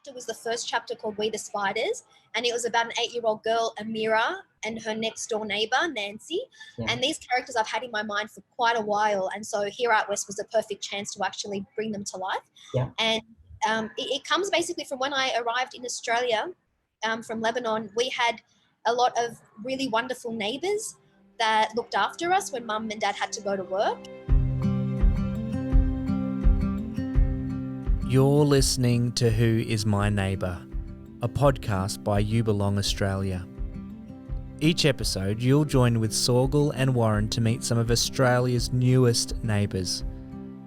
It was the first chapter called We the Spiders, and it was about an 8-year-old girl, Amira, and her next door neighbor, Nancy. Yeah. And these characters I've had in my mind for quite a while, and so Here Out West was a perfect chance to actually bring them to life. Yeah. And it comes basically from when I arrived in Australia from Lebanon. We had a lot of really wonderful neighbours that looked after us when mum and dad had to go to work. You're listening to Who Is My Neighbour, a podcast by You Belong Australia. Each episode, you'll join with Sorgel and Warren to meet some of Australia's newest neighbours.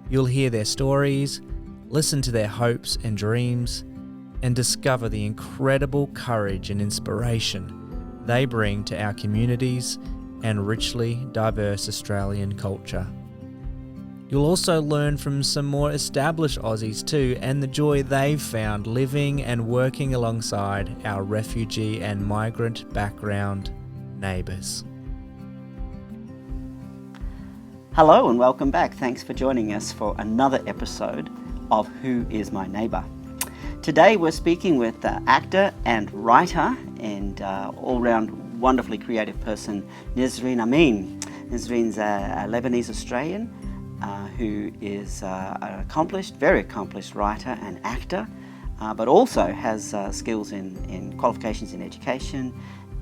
You'll hear their stories, listen to their hopes and dreams, and discover the incredible courage and inspiration they bring to our communities and richly diverse Australian culture. You'll also learn from some more established Aussies too, and the joy they've found living and working alongside our refugee and migrant background neighbours. Hello and welcome back. Thanks for joining us for another episode of Who Is My Neighbour. Today we're speaking with actor and writer and all-round wonderfully creative person, Nisrine Amine. Nisrine's a Lebanese Australian who is an very accomplished writer and actor, but also has skills in qualifications in education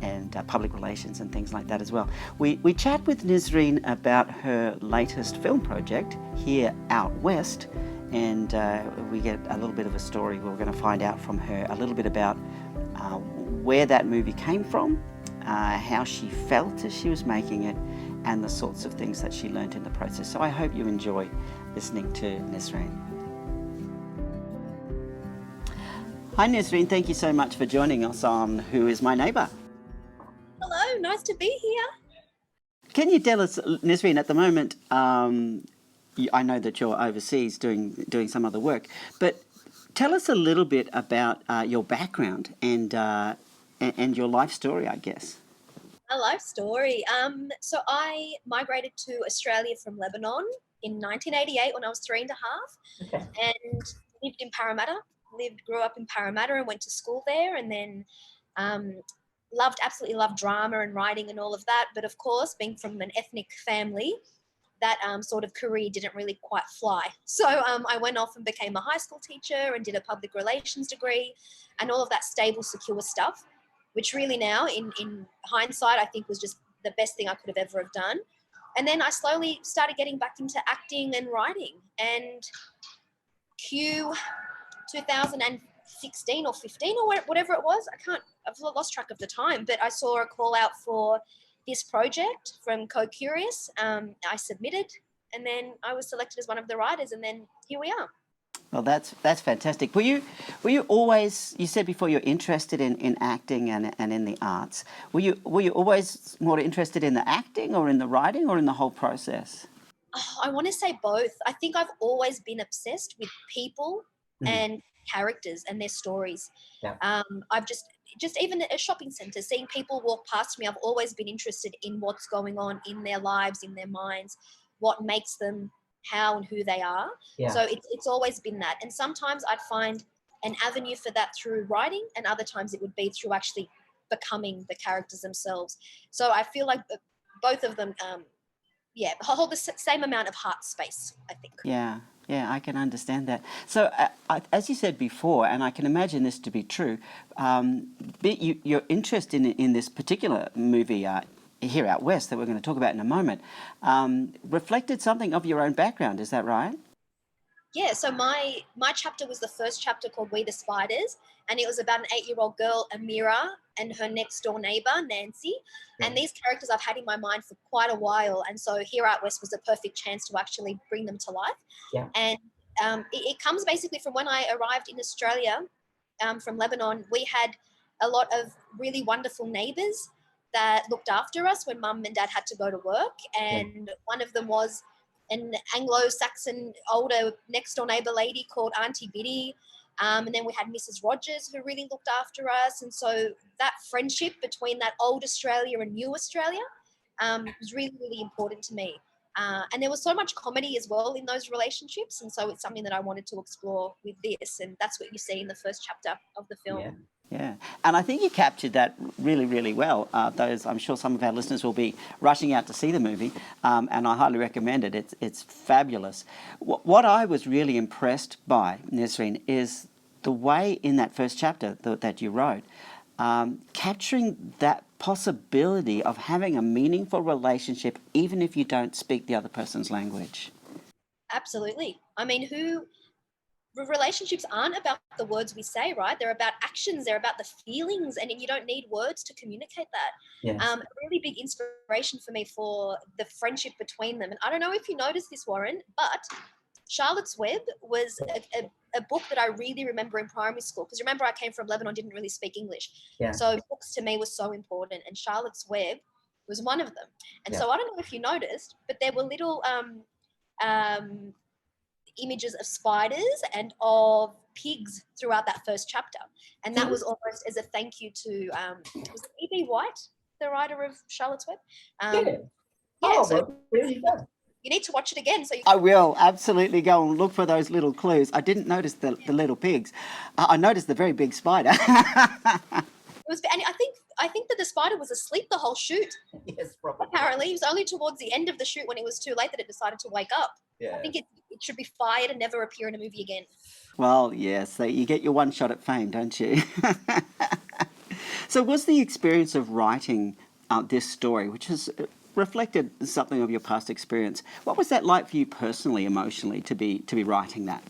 and public relations and things like that as well. We chat with Nisrine about her latest film project, Here Out West, and we get a little bit of a story. We're going to find out from her a little bit about where that movie came from, how she felt as she was making it, and the sorts of things that she learned in the process. So I hope you enjoy listening to Nisrine. Hi Nisrine, thank you so much for joining us on Who Is My Neighbour? Hello, nice to be here. Can you tell us, Nisrine, at the moment, I know that you're overseas doing some other work, but tell us a little bit about your background and your life story, I guess. A life story. So I migrated to Australia from Lebanon in 1988 when I was 3.5, Okay. and lived in Parramatta. Grew up in Parramatta and went to school there, and then absolutely loved drama and writing and all of that. But of course, being from an ethnic family, that sort of career didn't really quite fly. So I went off and became a high school teacher and did a public relations degree and all of that stable, secure stuff, which really now, in hindsight, I think was just the best thing I could have ever have done. And then I slowly started getting back into acting and writing. And Q 2016 or 15 or whatever it was, I've lost track of the time, but I saw a call out for this project from Co-Curious. I submitted, and then I was selected as one of the writers, and then here we are. Well, that's fantastic. Were you always? You said before you're interested in acting and in the arts. Were you always more interested in the acting or in the writing or in the whole process? Oh, I want to say both. I think I've always been obsessed with people and characters and their stories. Yeah. I've just even at a shopping centre, seeing people walk past me, I've always been interested in what's going on in their lives, in their minds, what makes them how and who they are. Yeah. So it's always been that. And sometimes I'd find an avenue for that through writing, and other times it would be through actually becoming the characters themselves. So I feel like both of them, hold the same amount of heart space, I think. Yeah, I can understand that. So as you said before, and I can imagine this to be true, your interest in this particular movie, Here Out West, that we're going to talk about in a moment, reflected something of your own background. Is that right? Yeah, so my chapter was the first chapter called We the Spiders, and it was about an 8-year-old girl, Amira, and her next door neighbor, Nancy. Yeah. And these characters I've had in my mind for quite a while, and so Here Out West was a perfect chance to actually bring them to life. Yeah. And it comes basically from when I arrived in Australia from Lebanon. We had a lot of really wonderful neighbours that looked after us when mum and dad had to go to work, and one of them was an Anglo-Saxon older next-door neighbour lady called Auntie Biddy, and then we had Mrs. Rogers who really looked after us, and so that friendship between that old Australia and new Australia was really, really important to me. And there was so much comedy as well in those relationships. And so it's something that I wanted to explore with this. And that's what you see in the first chapter of the film. Yeah. Yeah, and I think you captured that really, really well. I'm sure some of our listeners will be rushing out to see the movie, and I highly recommend it. It's fabulous. What I was really impressed by, Nisrine, is the way in that first chapter that you wrote, capturing that possibility of having a meaningful relationship even if you don't speak the other person's language. Absolutely. I mean, relationships aren't about the words we say, right? They're about actions, they're about the feelings, and you don't need words to communicate that. Yes. A really big inspiration for me for the friendship between them. And I don't know if you noticed this, Warren, but Charlotte's Web was a book that I really remember in primary school, because remember I came from Lebanon, didn't really speak English. Yeah. So books to me were so important, and Charlotte's Web was one of them. And so I don't know if you noticed, but there were little images of spiders and of pigs throughout that first chapter. And that was almost as a thank you to, was it E.B. White, the writer of Charlotte's Web? You need to watch it again. I will absolutely go and look for those little clues. I didn't notice the little pigs. I noticed the very big spider. And I think that the spider was asleep the whole shoot. Yes, probably. Apparently, it was only towards the end of the shoot when it was too late that it decided to wake up. Yeah. I think it should be fired and never appear in a movie again. Well, yes, so you get your one shot at fame, don't you? So was the experience of writing this story, which has reflected something of your past experience, what was that like for you personally, emotionally, to be writing that?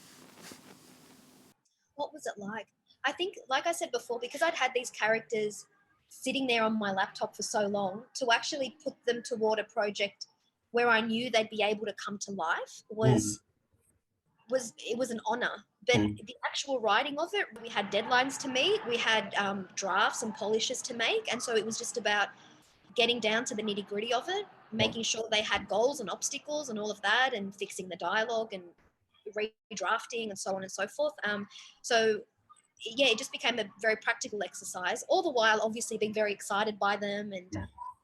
What was it like? I think, like I said before, because I'd had these characters sitting there on my laptop for so long, to actually put them toward a project where I knew they'd be able to come to life was an honor. But the actual writing of it, we had deadlines to meet, we had drafts and polishes to make, and so it was just about getting down to the nitty gritty of it, making sure they had goals and obstacles and all of that, and fixing the dialogue and redrafting and so on and so forth. Yeah, it just became a very practical exercise, all the while obviously being very excited by them. And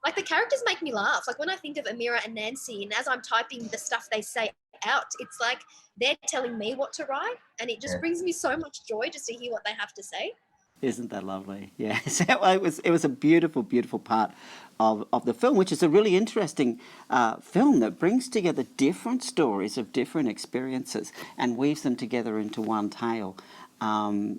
like, the characters make me laugh. Like, when I think of Amira and Nancy, and as I'm typing the stuff they say out, it's like they're telling me what to write, and it just brings me so much joy just to hear what they have to say. Isn't that lovely? Yeah. So it was a beautiful, beautiful part of the film, which is a really interesting film that brings together different stories of different experiences and weaves them together into one tale. I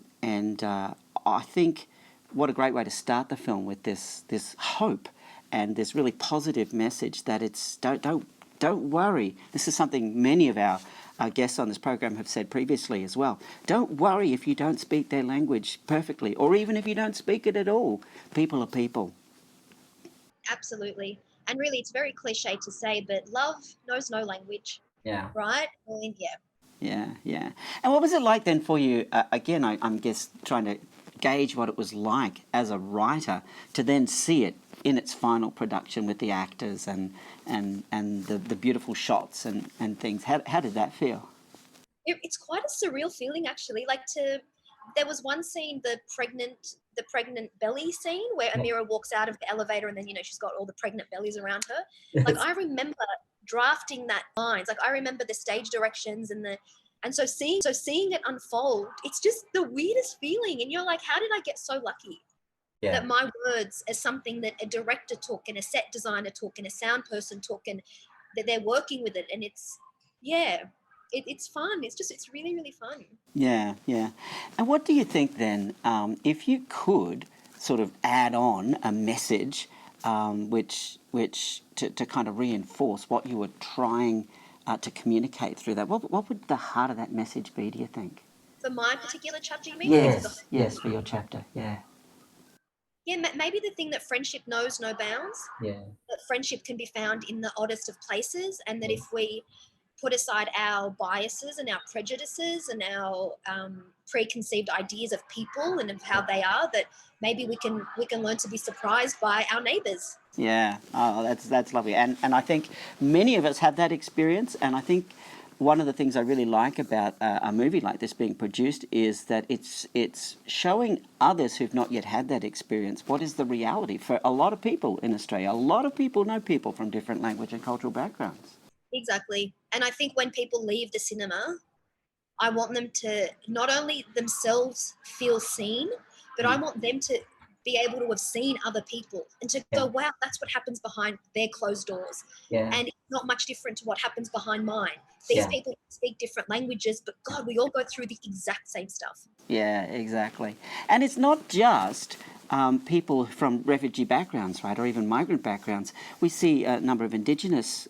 think what a great way to start the film, with this hope and this really positive message that it's don't worry. This is something many of our guests on this program have said previously as well. Don't worry if you don't speak their language perfectly, or even if you don't speak it at all. People are people. Absolutely. And really, it's very cliche to say, but love knows no language. Yeah. Right? I mean, yeah. And what was it like then for you? Again, I'm just trying to gauge what it was like as a writer to then see it in its final production with the actors and the beautiful shots and things. How did that feel? It's quite a surreal feeling, actually. There was one scene, the pregnant belly scene, where Amira walks out of the elevator and then, she's got all the pregnant bellies around her. Yes. Like, I remember drafting that lines. Like, I remember the stage directions and so seeing it unfold, it's just the weirdest feeling. And you're like, how did I get so lucky? Yeah. That my words are something that a director took and a set designer took and a sound person took, and that they're working with it. And it's fun. It's really, really fun. Yeah. And what do you think then, if you could sort of add on a message which to kind of reinforce what you were trying to communicate through that, what would the heart of that message be, do you think? For my particular chapter, you mean? Yes, for your chapter, yeah. Yeah, maybe the thing that friendship knows no bounds. Yeah. That friendship can be found in the oddest of places, and that if we put aside our biases and our prejudices and our preconceived ideas of people and of how they are, that maybe we can learn to be surprised by our neighbours. Yeah, that's lovely. And I think many of us have that experience, and I think one of the things I really like about a movie like this being produced is that it's showing others who've not yet had that experience what is the reality for a lot of people in Australia. A lot of people know people from different language and cultural backgrounds. Exactly. And I think when people leave the cinema, I want them to not only themselves feel seen, but I want them to be able to have seen other people and to go, wow, that's what happens behind their closed doors. Yeah. And it's not much different to what happens behind mine. These people speak different languages, but God, we all go through the exact same stuff. Yeah, exactly. And it's not just people from refugee backgrounds, right, or even migrant backgrounds. We see a number of Indigenous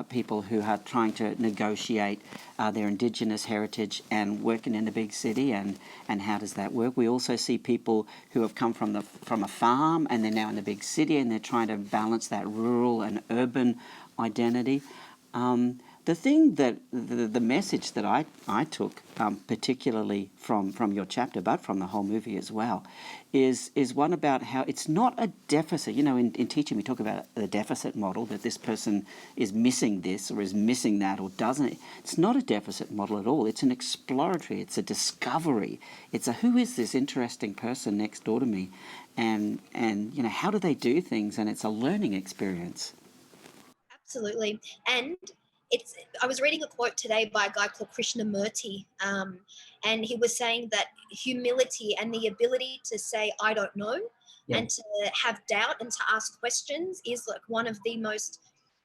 people who are trying to negotiate their Indigenous heritage and working in the big city, and how does that work? We also see people who have come from a farm and they're now in the big city and they're trying to balance that rural and urban identity. The thing that the message that I took, particularly from your chapter, but from the whole movie as well, is one about how it's not a deficit. You know, in teaching we talk about the deficit model, that this person is missing this or is missing that or doesn't. It's not a deficit model at all. It's an exploratory. It's a discovery. It's a who is this interesting person next door to me, and you know, how do they do things, and it's a learning experience. Absolutely. And I was reading a quote today by a guy called Krishnamurti, and he was saying that humility and the ability to say, I don't know, and to have doubt and to ask questions is like one of the most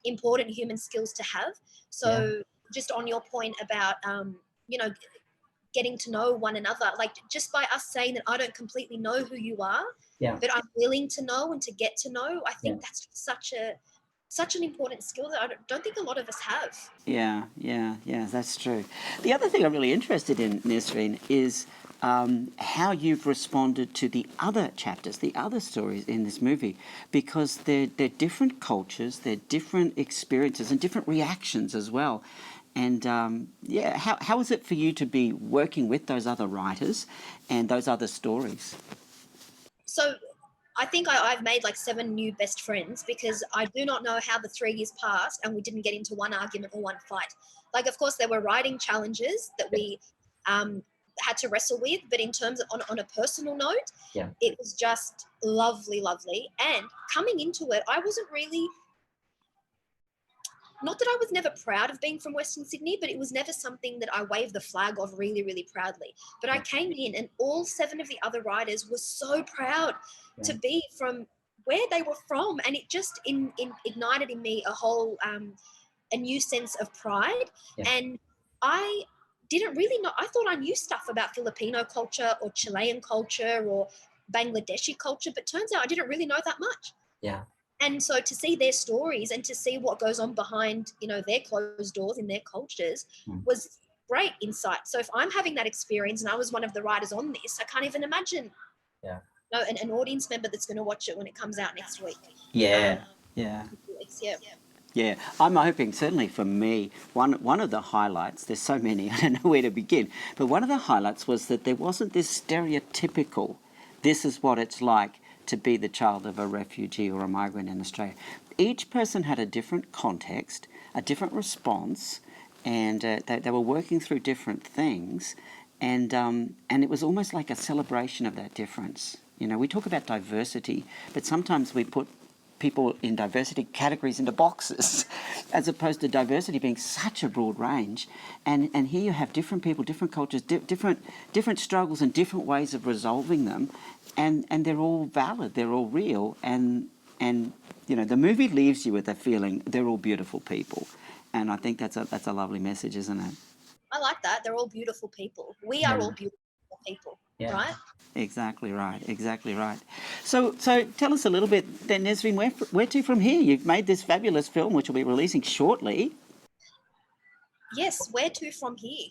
important human skills to have. So just on your point about, you know, getting to know one another, like just by us saying that I don't completely know who you are, but I'm willing to know and to get to know, I think that's such an important skill that I don't think a lot of us have. Yeah, that's true. The other thing I'm really interested in, Nisrine, is how you've responded to the other chapters, the other stories in this movie, because they're different cultures, they're different experiences and different reactions as well. And how is it for you to be working with those other writers and those other stories? So I think I've made like 7 new best friends because I do not know how the 3 years passed and we didn't get into one argument or one fight. Like, of course, there were writing challenges that we had to wrestle with, but in terms of on a personal note, it was just lovely, lovely. And coming into it, I wasn't really, not that I was never proud of being from Western Sydney, but it was never something that I waved the flag of really, really proudly. But I came in and all 7 of the other writers were so proud to be from where they were from. And it just ignited in me a new sense of pride. And I didn't really know, I thought I knew stuff about Filipino culture or Chilean culture or Bangladeshi culture, but turns out I didn't really know that much. And so to see their stories and to see what goes on behind, you know, their closed doors in their cultures was great insight. So if I'm having that experience and I was one of the writers on this, I can't even imagine an audience member that's going to watch it when it comes out next week. Yeah. I'm hoping, certainly for me, one of the highlights, there's so many, I don't know where to begin, but one of the highlights was that there wasn't this stereotypical, this is what it's like to be the child of a refugee or a migrant in Australia. Each person had a different context, a different response, and they were working through different things, and it was almost like a celebration of that difference. You know, we talk about diversity, but sometimes we put people in diversity categories into boxes, as opposed to diversity being such a broad range. And here you have different people, different cultures, different struggles and different ways of resolving them. And they're all valid, they're all real. And you know, the movie leaves you with a feeling they're all beautiful people. And I think that's a lovely message, isn't it? I like that. They're all beautiful people. We are all beautiful people, right? Exactly right. So tell us a little bit then, Nisrine, where to from here? You've made this fabulous film, which will be releasing shortly. Yes, where to from here?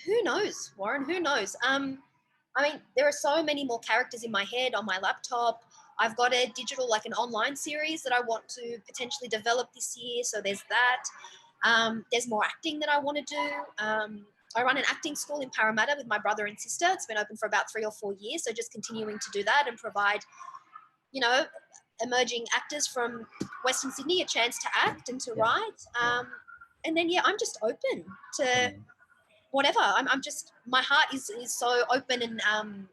Who knows, Warren? Who knows? I mean, there are so many more characters in my head on my laptop. I've got a digital, like an online series that I want to potentially develop this year. So there's that. There's more acting that I want to do. I run an acting school in Parramatta with my brother and sister. It's been open for about 3 or 4 years. So just continuing to do that and provide, you know, emerging actors from Western Sydney a chance to act and to write. And then, I'm just open to whatever. I'm just, my heart is so open and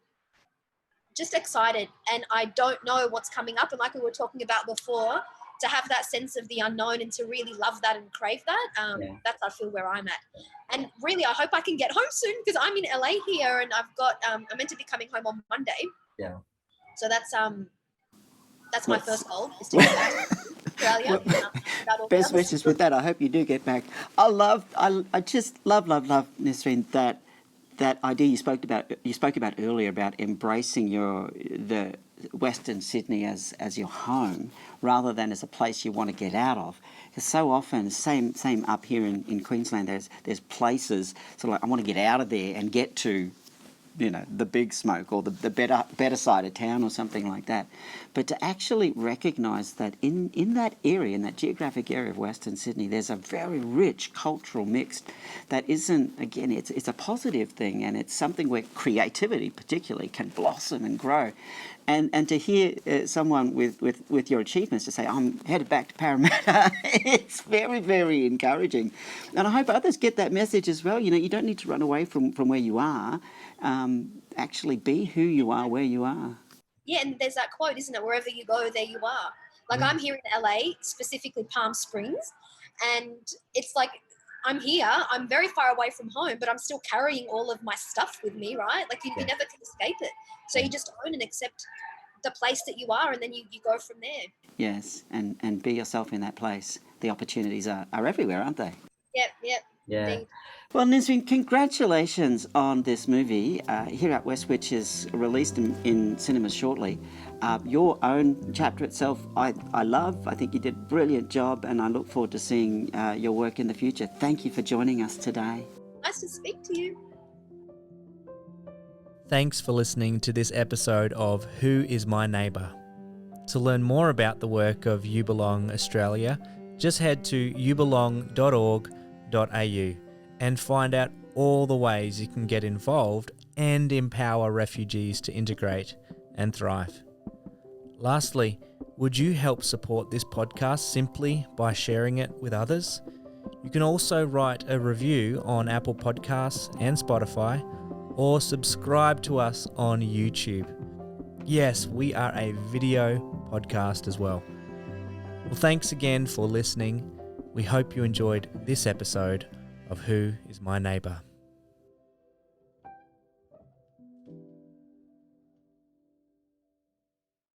just excited. And I don't know what's coming up. And like we were talking about before, to have that sense of the unknown and to really love that and crave that, that's, I feel, where I'm at. And really, I hope I can get home soon, because I'm in LA here, and I've got I'm meant to be coming home on Monday. Yeah. So that's my first goal, is to get back to Australia. Well, best wishes with that. I hope you do get back. I just love Nisrine, that idea you spoke about earlier, about embracing the Western Sydney as your home rather than as a place you want to get out of. Because so often, same up here in Queensland, there's places sort of like, I want to get out of there and get to, the big smoke or the better side of town or something like that. But to actually recognise that in that area, in that geographic area of Western Sydney, there's a very rich cultural mix that isn't, again, it's a positive thing, and it's something where creativity particularly can blossom and grow. And to hear someone with your achievements to say, I'm headed back to Parramatta, it's very, very encouraging. And I hope others get that message as well. You don't need to run away from where you are. Actually be who you are, where you are. Yeah, and there's that quote, isn't it? Wherever you go, there you are. Like, I'm here in LA, specifically Palm Springs, and it's like, I'm here, I'm very far away from home, but I'm still carrying all of my stuff with me, right? Like, you never can escape it. So you just own and accept the place that you are, and then you go from there. Yes, and be yourself in that place. The opportunities are everywhere, aren't they? Yep. Yeah. Indeed. Well, Nisrine, congratulations on this movie, Here at West, which is released in cinemas shortly. Your own chapter itself, I love. I think you did a brilliant job, and I look forward to seeing your work in the future. Thank you for joining us today. Nice to speak to you. Thanks for listening to this episode of Who is My Neighbour? To learn more about the work of You Belong Australia, just head to youbelong.org.au and find out all the ways you can get involved and empower refugees to integrate and thrive. Lastly, would you help support this podcast simply by sharing it with others? You can also write a review on Apple Podcasts and Spotify, or subscribe to us on YouTube. Yes, we are a video podcast as well. Well, thanks again for listening. We hope you enjoyed this episode of Who is My Neighbour?